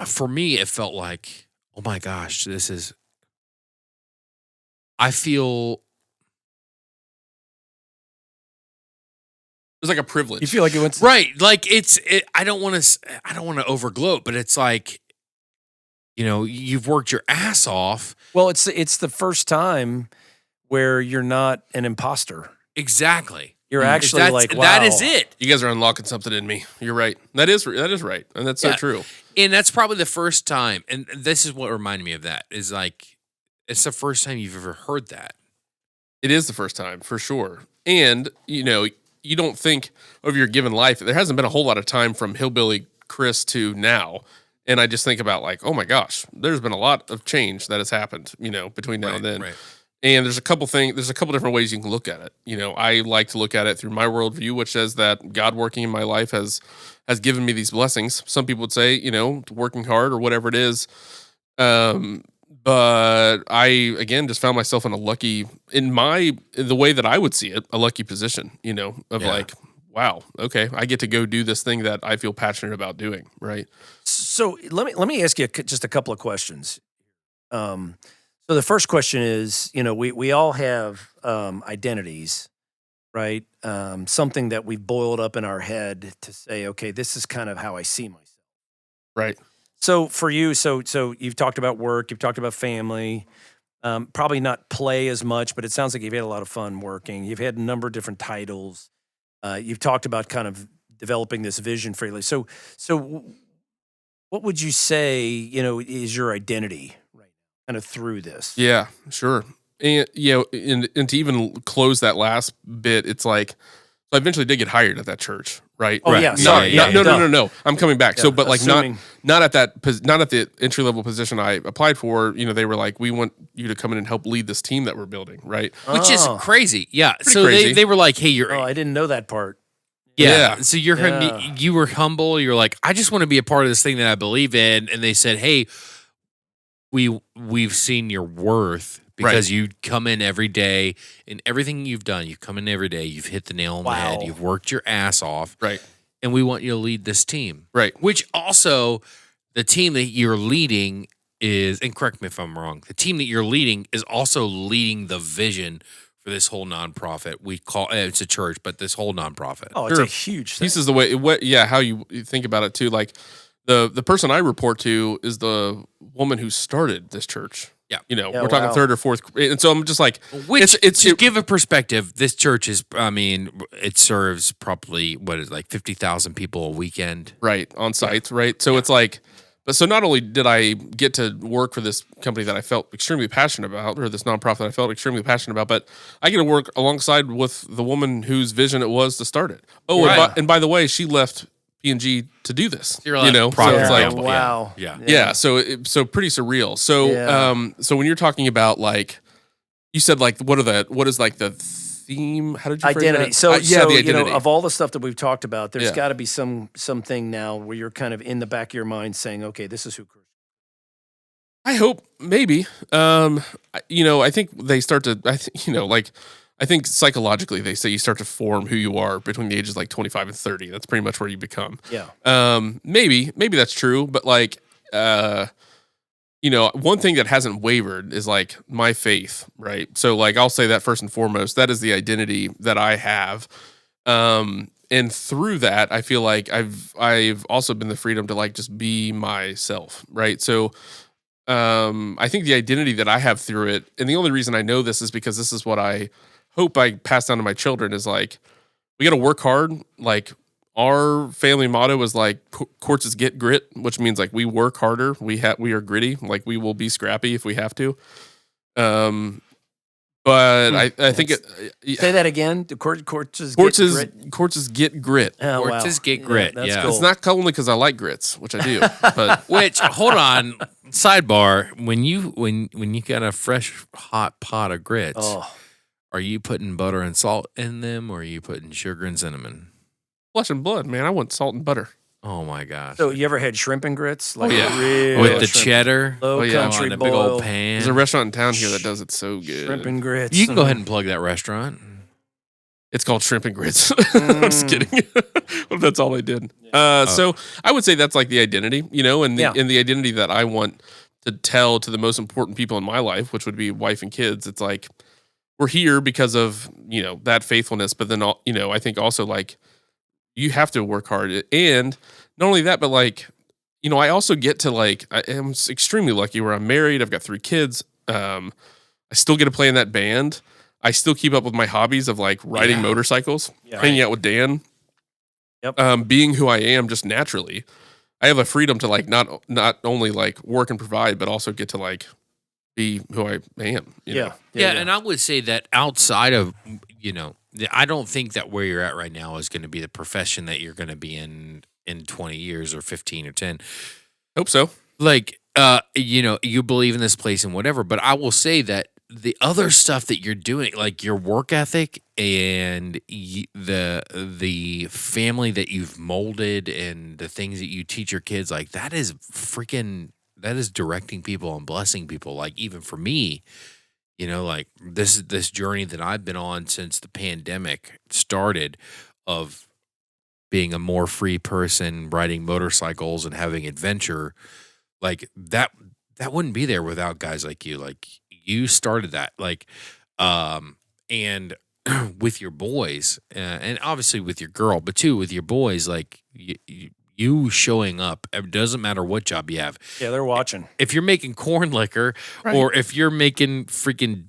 for me, it felt like, oh my gosh, I feel. It's like a privilege. You feel like it went right. Like I don't want to overgloat, but it's like, you've worked your ass off. Well, it's the first time where you're not an imposter. Exactly. You're actually like, wow. That is it. You guys are unlocking something in me. You're right. That is right. And that's so true. And that's probably the first time. And this is what reminded me of that, is like, it's the first time you've ever heard that. It is the first time, for sure. And, you don't think of your given life. There hasn't been a whole lot of time from Hillbilly Chris to now. And I just think about like, oh my gosh, there's been a lot of change that has happened, between now and then. Right. And there's a couple different ways you can look at it. I like to look at it through my worldview, which says that God working in my life has given me these blessings. Some people would say, working hard or whatever it is. But I, again, just found myself in the way that I would see it, a lucky position, like wow, okay, I get to go do this thing that I feel passionate about doing, right? So let me ask you just a couple of questions. So the first question is, we all have identities, right? Something that we've boiled up in our head to say, okay, this is kind of how I see myself. Right. So for you, so you've talked about work, you've talked about family, probably not play as much, but it sounds like you've had a lot of fun working. You've had a number of different titles. You've talked about kind of developing this vision for you. So what would you say, is your identity right now, kind of through this? Yeah, sure. And and to even close that last bit, it's like, so I eventually did get hired at that church, right? Oh, Right. yeah, No, sorry. yeah, No. I'm coming back. Yeah, So, but like assuming- not at the entry level position I applied for. They were like, we want you to come in and help lead this team that we're building, right? Which is Oh. crazy. Yeah. Pretty So crazy. they were like, hey, you're Oh, I didn't know that part. Yeah. Yeah. So Yeah. you were humble. You're like, I just want to be a part of this thing that I believe in. And they said, hey, we've seen your worth because you come in every day and everything you've done. You come in every day. You've hit the nail on the head. Wow. You've worked your ass off. Right. And we want you to lead this team. Right. Which also, the team that you're leading is, and correct me if I'm wrong, the team that you're leading is also leading the vision for this whole nonprofit. We call it's a church, but this whole nonprofit. Oh, it's Sure. a huge thing. This is the way, how you think about it too. Like the person I report to is the woman who started this church. Yeah. We're talking wow. third or fourth. And so I'm just like, Which, it's to give a perspective, this church is, it serves probably, 50,000 people a weekend. right on site, right? So it's like, but so not only did I get to work for this company that I felt extremely passionate about, or this nonprofit that I felt extremely passionate about, but I get to work alongside with the woman whose vision it was to start it. Oh, Right. and by the way, she left P&G to do this. You're like, so Procter it's and like, Gamble. wow. Yeah. yeah. So pretty surreal. So Yeah. so when you're talking about like, you said like, what is like the theme? How did you phrase Identity. that? So, yeah, the identity. of all the stuff that we've talked about, there's Yeah. got to be something now where you're kind of in the back of your mind saying, okay, this is who Chris. I hope maybe. I think they start to. I think psychologically they say you start to form who you are between the ages like 25 and 30. That's pretty much where you become. Yeah. Maybe that's true, but like, one thing that hasn't wavered is like my faith, right? So like I'll say that first and foremost, that is the identity that I have. And through that, I feel like I've also been the freedom to like just be myself, right? So I think the identity that I have through it, and the only reason I know this is because this is what I hope I pass down to my children, is like, we got to work hard. Like our family motto is like, courts is get grit, which means like we work harder. We are gritty. Like we will be scrappy if we have to. But I think Say that again. The courts is courts grit. is get grit. Oh, Courts is get grit. that's Yeah. cool. It's not only because I like grits, which I do, but Which, hold on, sidebar. When you got a fresh hot pot of grits, Oh, are you putting butter and salt in them, or are you putting sugar and cinnamon? flesh and blood, man. I want salt and butter. Oh my gosh! so you ever had shrimp and grits? Like yeah. real With the shrimp- cheddar, low yeah. country on a big boil, old pan. There's a restaurant in town here that does it so good. shrimp and grits. You can go ahead and plug that restaurant. It's called Shrimp and Grits. I'm just kidding. What if that's all they did? So I would say that's like the identity, and Yeah. the identity that I want to tell to the most important people in my life, which would be wife and kids. It's like, we're here because of, that faithfulness. But then, I think also like, you have to work hard. And not only that, but like, I also get to like, I am extremely lucky where I'm married. I've got 3 kids. I still get to play in that band. I still keep up with my hobbies of like riding Yeah. motorcycles, Yeah. hanging out with Dan. Yep. Being who I am just naturally. I have a freedom to like not only like work and provide, but also get to like be who I am. you know? Yeah, and I would say that outside of, I don't think that where you're at right now is going to be the profession that you're going to be in 20 years or 15 or 10. Hope so. Like, you believe in this place and whatever, but I will say that the other stuff that you're doing, like your work ethic and the family that you've molded and the things that you teach your kids, like that is directing people and blessing people. Like even for me, like this journey that I've been on since the pandemic started of being a more free person, riding motorcycles and having adventure, like that wouldn't be there without guys like you. Like you started that, like, and with your boys, and obviously with your girl, but too with your boys, like you showing up. It doesn't matter what job you have. Yeah, they're watching. If you're making corn liquor, or if you're making freaking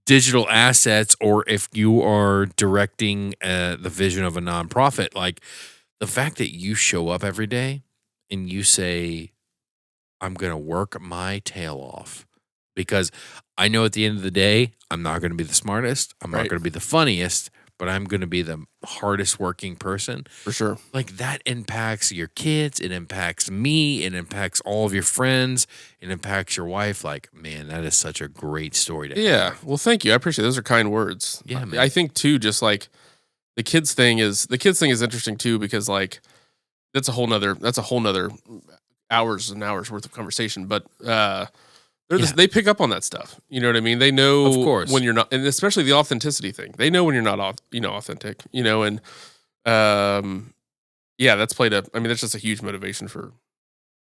digital assets, or if you are directing the vision of a nonprofit, like the fact that you show up every day and you say, I'm going to work my tail off, because I know at the end of the day, I'm not going to be the smartest. I'm not going to be the funniest, but I'm going to be the hardest working person. For sure. Like that impacts your kids. It impacts me. It impacts all of your friends. It impacts your wife. Like, man, that is such a great story to Yeah. have. Well, thank you. I appreciate it. Those are kind words. Yeah, man. I think too, just like the kids thing is interesting too, because like that's a whole nother hours and hours worth of conversation. But they pick up on that stuff. You know what I mean? They know, of course, when you're not, and especially the authenticity thing. They know when you're not authentic, and that's that's just a huge motivation for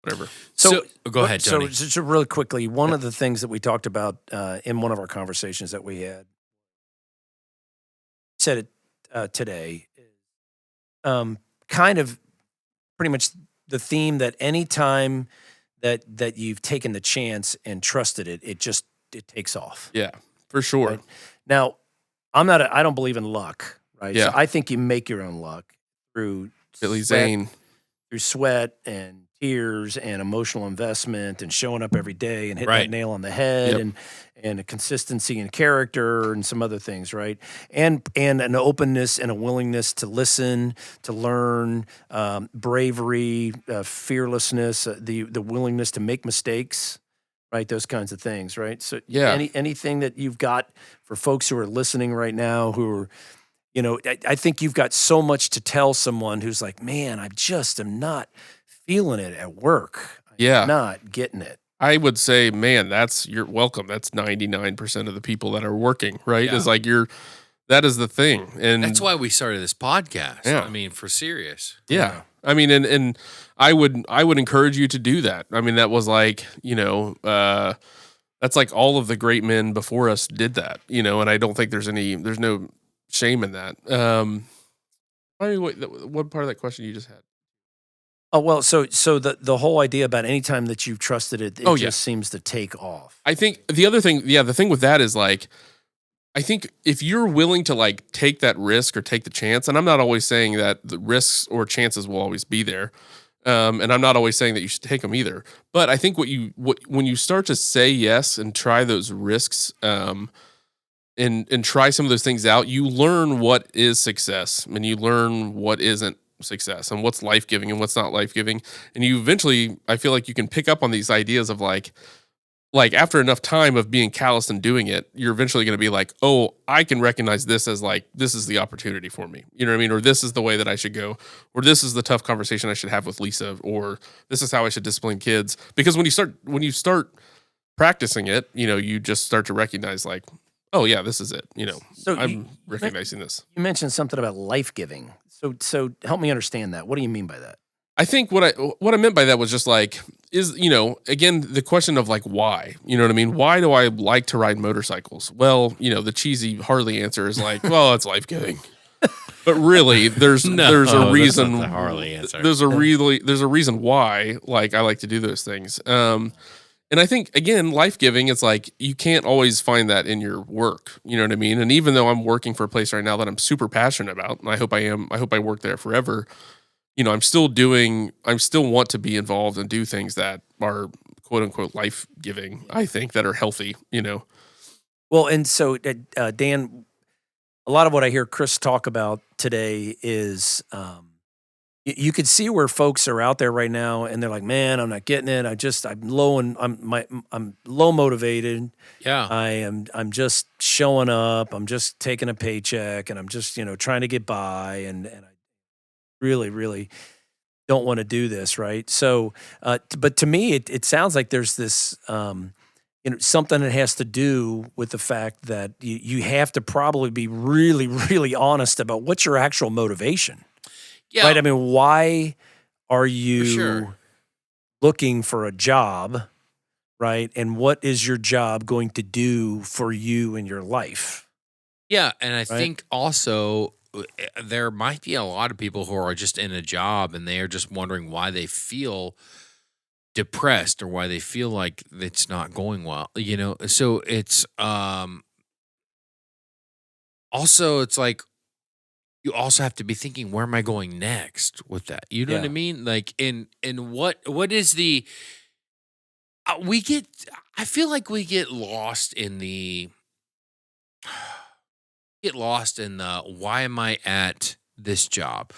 whatever. So go ahead, Tony. So really quickly, one of the things that we talked about in one of our conversations that we had, said it today, kind of pretty much the theme that any time that you've taken the chance and trusted it, it takes off. Yeah, for sure. Right? Now, I don't believe in luck, right? Yeah. So I think you make your own luck through Billy Zane. through sweat and tears and emotional investment and showing up every day and hitting that nail on the head, and a consistency in character and some other things, right? And an openness and a willingness to listen, to learn, bravery, fearlessness, the willingness to make mistakes, right? Those kinds of things, right? So anything that you've got for folks who are listening right now who are, I think you've got so much to tell someone who's like, man, I just am not feeling it at work. I'm not getting it. I would say, man, you're welcome. That's 99% of the people that are working, right? Yeah. Is like that is the thing. And that's why we started this podcast. Yeah. I mean, for serious. Yeah. I mean, and I would encourage you to do that. I mean, that was like, that's like all of the great men before us did that, and I don't think there's no shame in that. What part of that question you just had? Oh, well, so the whole idea about any time that you've trusted it, just seems to take off. I think the other thing, the thing with that is like, I think if you're willing to like take that risk or take the chance, and I'm not always saying that the risks or chances will always be there, and I'm not always saying that you should take them either. But I think when you start to say yes and try those risks, and try some of those things out, you learn what is success, and you learn what isn't success, and what's life-giving and what's not life-giving. And you eventually, I feel like you can pick up on these ideas of like after enough time of being callous and doing it, you're eventually going to be like, oh, I can recognize this as like, this is the opportunity for me. You know what I mean? Or this is the way that I should go, or this is the tough conversation I should have with Lisa, or this is how I should discipline kids. Because when you start practicing it, you just start to recognize like, oh yeah, this is it. So I'm recognizing this. You mentioned something about life-giving. So help me understand that. What do you mean by that? I think what I meant by that was just like, again, the question of like, why, you know what I mean? Why do I like to ride motorcycles? Well, the cheesy Harley answer is like, well, it's life-giving. But really, there's a reason. That's not the Harley answer. There's a reason why like I like to do those things. And I think, again, life-giving, it's like you can't always find that in your work. You know what I mean? And even though I'm working for a place right now that I'm super passionate about, and I hope I work there forever, I'm still want to be involved and do things that are quote unquote life-giving, I think, that are healthy, Well, and so, Dan, a lot of what I hear Chris talk about today is, you could see where folks are out there right now, and they're like, "Man, I'm not getting it. I'm low, and I'm low motivated. Yeah, I'm just showing up. I'm just taking a paycheck, and I'm just trying to get by, and I really, really don't want to do this, right? So, but to me, it sounds like there's this something that has to do with the fact that you have to probably be really, really honest about what's your actual motivation. Yeah. Right? I mean, why are you sure. looking for a job, right? And what is your job going to do for you in your life, Yeah, and I right? think also there might be a lot of people who are just in a job and they are just wondering why they feel depressed or why they feel like it's not going well. So it's also it's like you also have to be thinking, where am I going next with that? You know what I Yeah. mean? Like in what is the we get I feel like we get lost in the why am I at this job?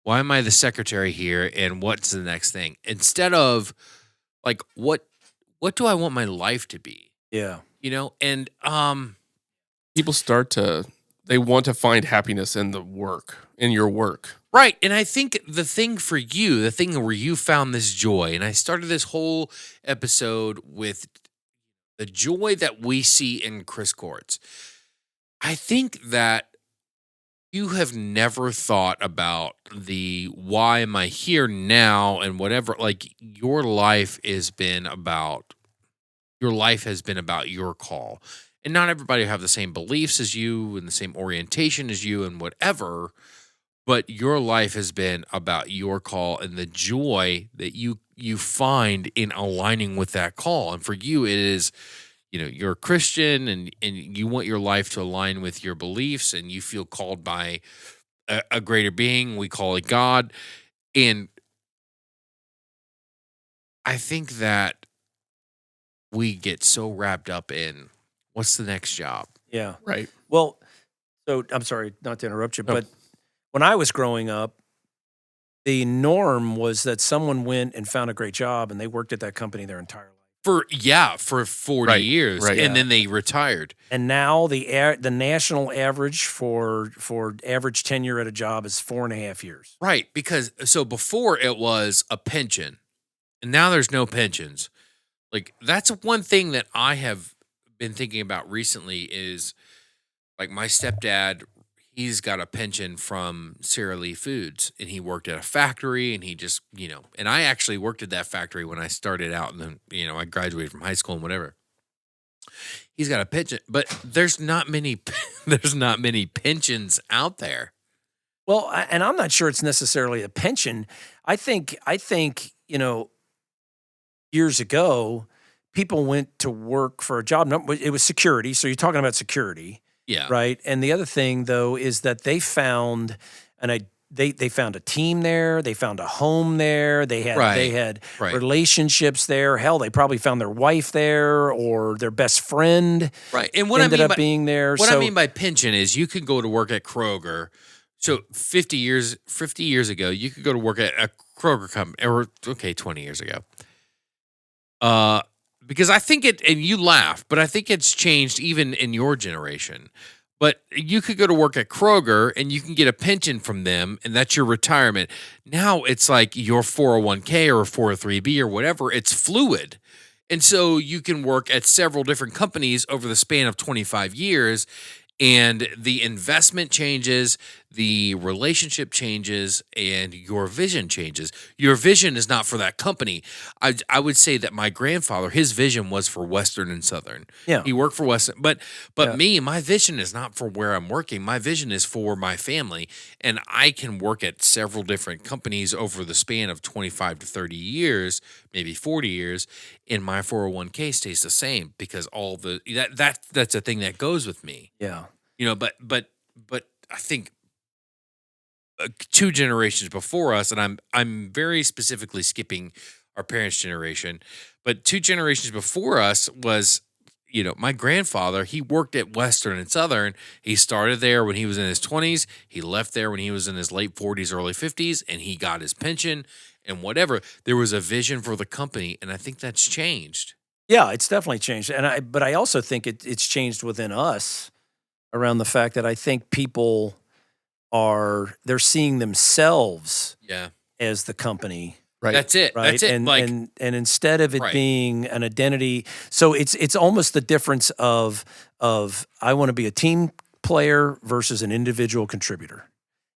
Why am I the secretary here and what's the next thing? Instead of like what do I want my life to be? Yeah. And People they want to find happiness in your work. right, and I think the thing for you, the thing where you found this joy, and I started this whole episode with the joy that we see in Chris Courts. I think that you have never thought about the why am I here now and whatever. Like your life has been about your call. And not everybody have the same beliefs as you and the same orientation as you and whatever, but your life has been about your call and the joy that you find in aligning with that call. And for you it is, you're a Christian and you want your life to align with your beliefs and you feel called by a greater being. We call it God. And I think that we get so wrapped up in what's the next job. Yeah. Right. Well, so I'm sorry not to interrupt you, No. but when I was growing up, the norm was that someone went and found a great job and they worked at that company their entire life. For 40 Right, years. right. And then they retired. And now the national average for average tenure at a job is 4.5 years. Right. Because so before it was a pension and now there's no pensions. Like that's one thing that I have been thinking about recently is like my stepdad, he's got a pension from Sara Lee Foods and he worked at a factory and he just, and I actually worked at that factory when I started out and then, I graduated from high school and whatever. He's got a pension, but there's not many pensions out there. Well, and I'm not sure it's necessarily a pension. I think years ago, people went to work for a job. It was security. So you're talking about security. Yeah. Right. And the other thing, though, is that they found they found a team there. They found a home there. They had Right. relationships there. Hell, they probably found their wife there or their best friend. Right. And what ended I mean up being there. What I mean by pension is you could go to work at Kroger. So 50 years ago, you could go to work at a Kroger company, or 20 years ago. Because I think and you laugh, but I think it's changed even in your generation. But you could go to work at Kroger and you can get a pension from them, and that's your retirement. Now it's like your 401k or 403b or whatever. It's fluid. And so you can work at several different companies over the span of 25 years, and the investment changes, the relationship changes, and your vision changes. Your vision is not for that company. I would say that my grandfather, his vision was for Western and Southern. Yeah. He worked for Western, but Yeah. me, my vision is not for where I'm working. My vision is for my family, and I can work at several different companies over the span of 25 to 30 years, maybe 40 years, and my 401k stays the same because all the that's a thing that goes with me. Yeah. But I think 2 generations before us, and I'm very specifically skipping our parents' generation, but 2 generations before us was, my grandfather, he worked at Western and Southern. He started there when he was in his 20s. He left there when he was in his late 40s, early 50s, and he got his pension and whatever. There was a vision for the company, and I think that's changed. Yeah, it's definitely changed. But I also think it's changed within us around the fact that I think people they're seeing themselves Yeah. as the company. Right. That's it. Right. That's it. And instead of it Right. being an identity, so it's almost the difference of I want to be a team player versus an individual contributor.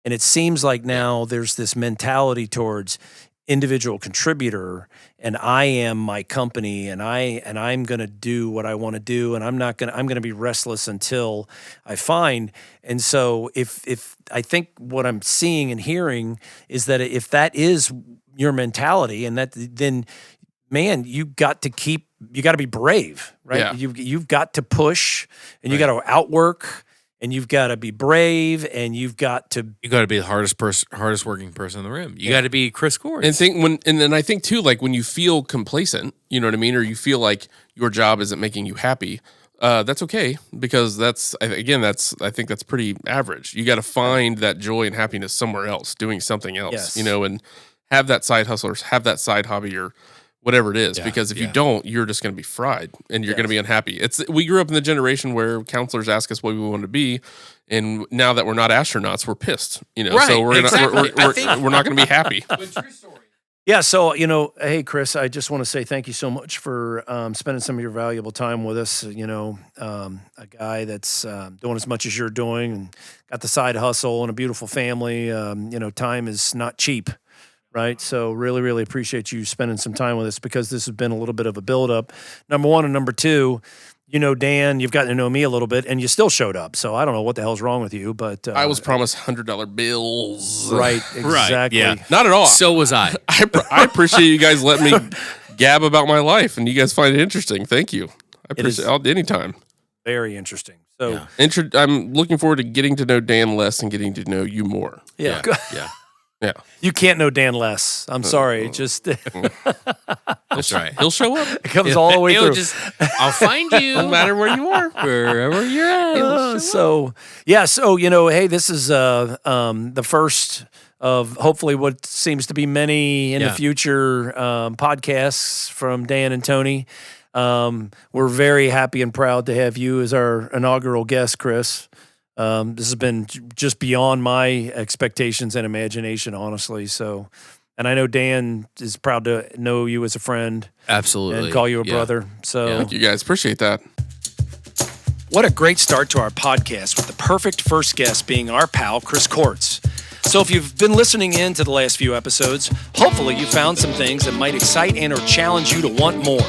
And it seems like now there's this mentality towards individual contributor, and I am my company, and I'm going to do what I want to do, and I'm going to be restless until I find. And so if I think what I'm seeing and hearing is that if that is your mentality, and that, then man, you got to be brave, right? Yeah. You've got to push, and you got to outwork, and you've got to be brave, and you've got to You got to be the hardest working person in the room. You got to be Chris Courts. And then I think too, like when you feel complacent, you know what I mean, or you feel like your job isn't making you happy, that's okay, because I think that's pretty average. You got to find that joy and happiness somewhere else, doing something else, Yes. you know, and have that side hustle or have that side hobby or whatever it is, because if you don't, you're just going to be fried and you're going to be unhappy. We grew up in the generation where counselors ask us what we want to be, and now that we're not astronauts, we're pissed. You know, Right, so we're exactly. we're not going to be happy. Yeah, so, hey, Chris, I just want to say thank you so much for spending some of your valuable time with us. A guy that's doing as much as you're doing and got the side hustle and a beautiful family. Time is not cheap, right? So really, really appreciate you spending some time with us, because this has been a little bit of a buildup. Number one, and number two, Dan, you've gotten to know me a little bit, and you still showed up. So I don't know what the hell's wrong with you, but I was promised $100 bills. right, exactly. yeah. Not at all. So was I. I appreciate you guys letting me gab about my life, and you guys find it interesting. Thank you. I appreciate it anytime. Very interesting. So I'm looking forward to getting to know Dan less and getting to know you more. yeah. Yeah. You can't know Dan less. I'm sorry. It just That's right. He'll show up. it comes all the way He'll through. I'll find you. No matter where you are. Wherever you're at. So hey, this is the first of hopefully what seems to be many in the future podcasts from Dan and Tony. We're very happy and proud to have you as our inaugural guest, Chris. This has been just beyond my expectations and imagination, honestly. So, and I know Dan is proud to know you as a friend. Absolutely. And call you a brother. So, Thank you guys. Appreciate that. what a great start to our podcast, with the perfect first guest being our pal, Chris Courts. So if you've been listening in to the last few episodes, hopefully you found some things that might excite and or challenge you to want more.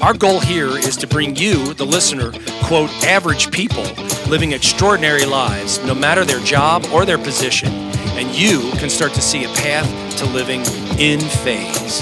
Our goal here is to bring you, the listener, quote, average people living extraordinary lives, no matter their job or their position, and you can start to see a path to living in phase.